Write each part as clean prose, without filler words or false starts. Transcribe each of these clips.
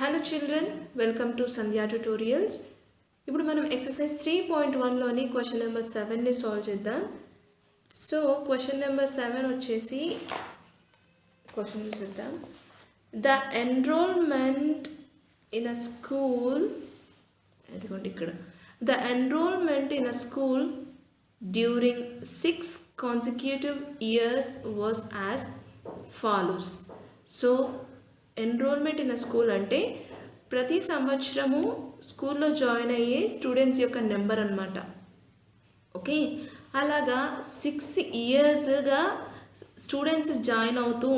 Hello children, welcome to Sandhya Tutorials. ఇప్పుడు మనం exercise 3.1 లోని question number 7 ని సాల్వ్ చేద్దాం. సో question number 7 వచ్చేసి క్వశ్చన్ చూద్దాం. The enrollment in a school అదిగోండి ఇక్కడ. The enrollment in a school during 6 consecutive years was as follows. So enrolment in school అంటే ప్రతి సంవత్సరము స్కూల్లో జాయిన్ అయ్యే స్టూడెంట్స్ యొక్క నెంబర్ అనమాట. ఓకే, అలాగా 6 ఇయర్స్గా స్టూడెంట్స్ జాయిన్ అవుతూ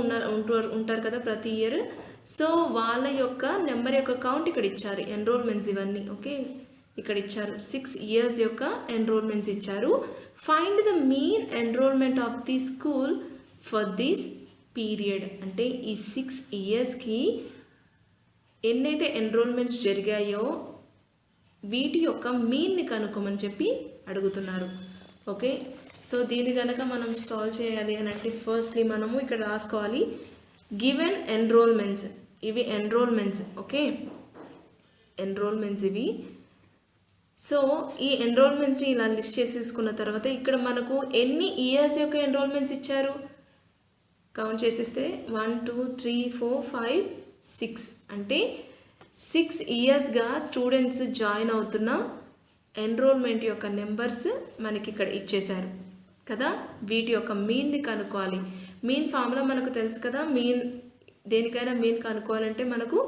ఉంటారు కదా ప్రతి ఇయర్. సో వాళ్ళ యొక్క నెంబర్ యొక్క కౌంట్ ఇక్కడ ఇచ్చారు, ఎన్రోల్మెంట్స్ ఇవన్నీ. ఓకే, ఇక్కడ ఇచ్చారు 6 ఇయర్స్ యొక్క ఎన్రోల్మెంట్స్ ఇచ్చారు. Find the mean enrolment of the school for this period. అంటే ఈ 6 ఇయర్స్కి ఎన్నైతే ఎన్రోల్మెంట్స్ జరిగాయో వీటి యొక్క మీన్ని కనుక్కోమని చెప్పి అడుగుతున్నారు. ఓకే, సో దీన్ని కనుక మనం సాల్వ్ చేయాలి అని అంటే ఫస్ట్లీ మనము ఇక్కడ రాసుకోవాలి గివెన్ ఎన్రోల్మెంట్స్. ఇవి ఎన్రోల్మెంట్స్. ఓకే, ఎన్రోల్మెంట్స్ ఇవి. సో ఈ ఎన్రోల్మెంట్స్ని ఇలా లిస్ట్ చేసేసుకున్న తర్వాత ఇక్కడ మనకు ఎన్ని ఇయర్స్ యొక్క ఎన్రోల్మెంట్స్ ఇచ్చారు కౌంట్ చేసేస్తే 1 2 3 4 5 6 అంటే 6 ఇయర్స్గా స్టూడెంట్స్ జాయిన్ అవుతున్న ఎన్రోల్మెంట్ యొక్క నెంబర్స్ మనకి ఇక్కడ ఇచ్చేశారు కదా. వీటి యొక్క మీన్ని కనుక్కోవాలి. మీన్ ఫార్ములా మనకు తెలుసు కదా. మీన్ దేనికైనా మీన్ కనుక్కోవాలంటే మనకు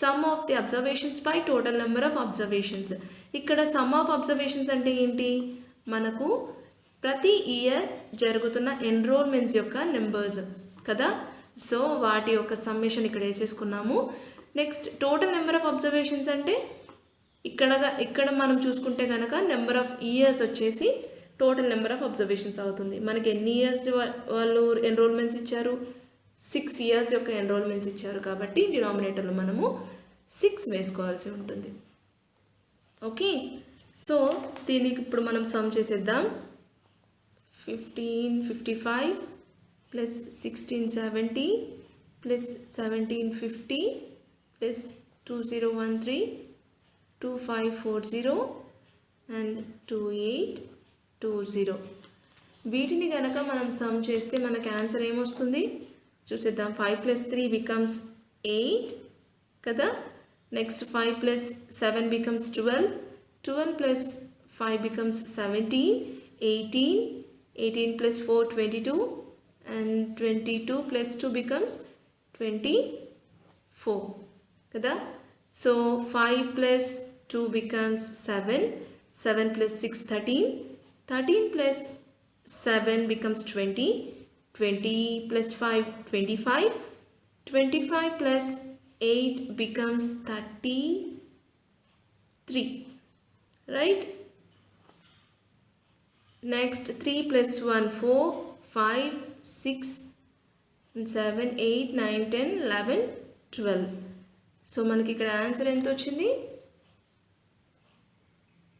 some of the observations by total number of observations. ఇక్కడ సమ్ ఆఫ్ అబ్జర్వేషన్స్ అంటే ఏంటి, మనకు ప్రతి ఇయర్ జరుగుతున్న ఎన్రోల్మెంట్స్ యొక్క నెంబర్స్ కదా. సో వాటి యొక్క సమ్మేషన్ ఇక్కడ వేసేసుకున్నాము. Next total number of observations అంటే ఇక్కడ మనం చూసుకుంటే కనుక నెంబర్ ఆఫ్ ఇయర్స్ వచ్చేసి టోటల్ నెంబర్ ఆఫ్ అబ్జర్వేషన్స్ అవుతుంది. మనకి ఎన్ని ఇయర్స్ వాళ్ళు ఎన్రోల్మెంట్స్ ఇచ్చారు, 6 ఇయర్స్ యొక్క ఎన్రోల్మెంట్స్ ఇచ్చారు కాబట్టి డినామినేటర్లో మనము 6 వేసుకోవాల్సి ఉంటుంది. ఓకే, సో దీనికి ఇప్పుడు మనం సమ్ చేసేద్దాం. 1555 plus 1670 plus 1750 plus 2013 2540 and 2820. వీటిని కనుక మనం సమ్ చేస్తే మనకు ఆన్సర్ ఏమొస్తుంది చూసేద్దాం. 5 plus 3 becomes 8 కదా. Next 5 plus 7 becomes 12, 12 plus 5 becomes 17, 18 plus 4 22 and 22 plus 2 becomes 24 కదా. So 5 plus 2 becomes 7, 7 plus 6 13, 13 plus 7 becomes 20, 20 plus 5 25, 25 plus 8 becomes 33, right. Next 3 plus 1 4, 5 6 7 8 9 10 11 12. So మనకి ఇక్కడ ఆన్సర్ ఎంత వచ్చింది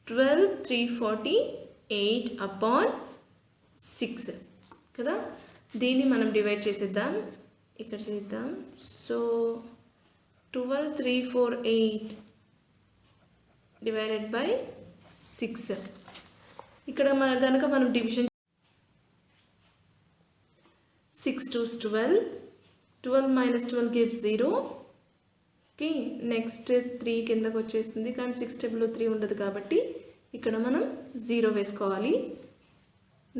12,348 అపాన్ 6 కదా. దీన్ని మనం డివైడ్ చేసేద్దాం, ఇక్కడ చేద్దాం. So 12,348 divided by 6. ఇక్కడ కనుక మనం division 6 2s 12, 12 minus 12 gives 0. Okay, next 3 కిందకు వచ్చేస్తుంది కానీ 6 టేబుల్లో 3 ఉండదు కాబట్టి ఇక్కడ మనం 0 వేసుకోవాలి.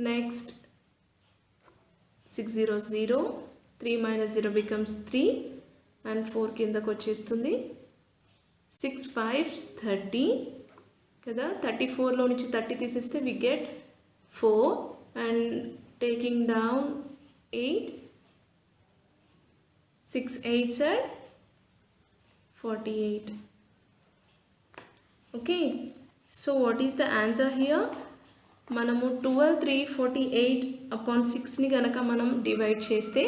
నెక్స్ట్ 6 0 0, 3 minus 0 becomes 3 and 4 కిందకు వచ్చేస్తుంది. 6 5s 30 కదా. 34లో నుంచి 30 తీసేస్తే we get 4 and taking down 8, 6 8s are 48. Okay, so what is the answer here? మనము 12,348 అపాన్ 6ని కనుక మనం డివైడ్ చేస్తే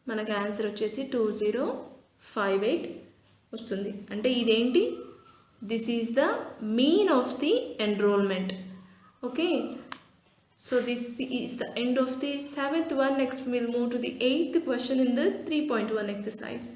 మనకు ఆన్సర్ వచ్చేసి 2058 వస్తుంది. అంటే ఇదేంటి, this is the mean of the enrolment. Okay, So this is the end of the 7th one. Next we'll move to the 8th question in the 3.1 exercise.